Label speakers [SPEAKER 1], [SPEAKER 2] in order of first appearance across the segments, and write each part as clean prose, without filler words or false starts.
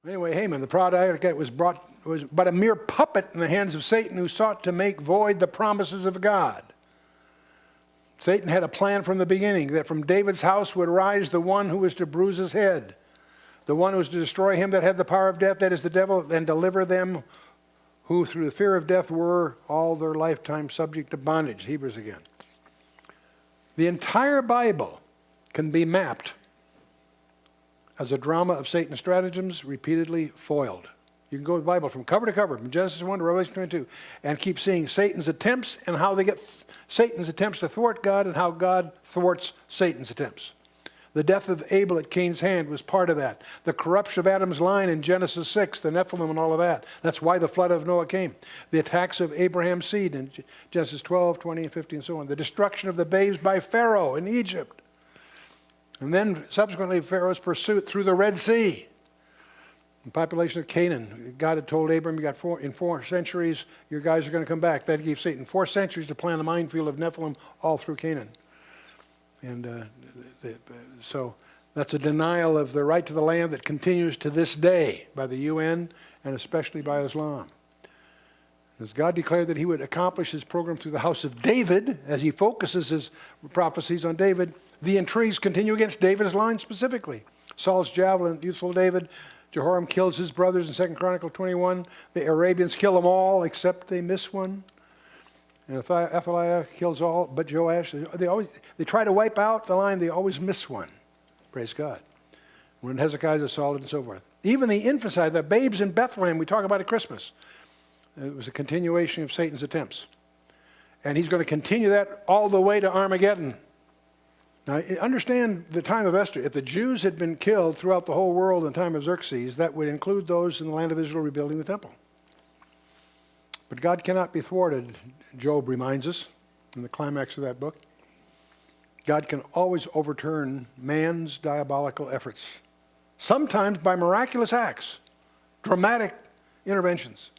[SPEAKER 1] Anyway, Haman, the proud advocate, was but a mere puppet in the hands of Satan, who sought to make void the promises of God. Satan had a plan from the beginning, that from David's house would rise the one who was to bruise his head, the one who was to destroy him that had the power of death, that is the devil, and deliver them who through the fear of death were all their lifetime subject to bondage. Hebrews again. The entire Bible can be mapped as a drama of Satan's stratagems repeatedly foiled. You can go with the Bible from cover to cover, from Genesis 1 to Revelation 22, and keep seeing Satan's attempts and how they get Satan's attempts to thwart God and how God thwarts Satan's attempts. The death of Abel at Cain's hand was part of that. The corruption of Adam's line in Genesis 6, the Nephilim and all of that. That's why the flood of Noah came. The attacks of Abraham's seed in Genesis 12, 20, and 50, and so on. The destruction of the babes by Pharaoh in Egypt. And then subsequently Pharaoh's pursuit through the Red Sea. The population of Canaan. God had told Abram, in 4 centuries, your guys are going to come back. That gave Satan 4 centuries to plan the minefield of Nephilim all through Canaan. And so that's a denial of the right to the land that continues to this day by the UN and especially by Islam. As God declared that he would accomplish his program through the house of David, as he focuses his prophecies on David, the intrigues continue against David's line specifically. Saul's javelin, youthful David. Jehoram kills his brothers in 2 Chronicles 21. The Arabians kill them all except they miss one. And Athaliah kills all but Joash. They try to wipe out the line, they always miss one. Praise God. When Hezekiah's assaulted and so forth. Even the infanticide, the babes in Bethlehem, we talk about at Christmas. It was a continuation of Satan's attempts. And he's going to continue that all the way to Armageddon. Now, understand the time of Esther. If the Jews had been killed throughout the whole world in the time of Xerxes, that would include those in the land of Israel rebuilding the temple. But God cannot be thwarted, Job reminds us in the climax of that book. God can always overturn man's diabolical efforts, sometimes by miraculous acts, dramatic interventions,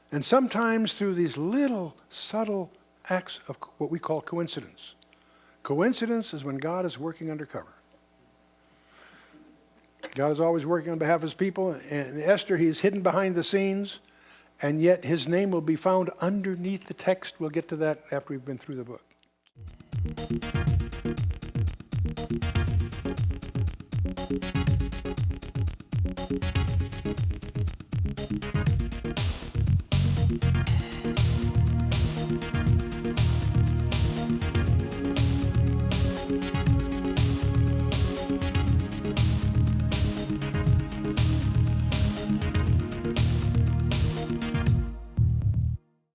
[SPEAKER 1] and sometimes through these little subtle acts of what we call coincidence. Coincidence is when God is working undercover. God is always working on behalf of his people. And Esther, he is hidden behind the scenes, and yet his name will be found underneath the text. We'll get to that after we've been through the book.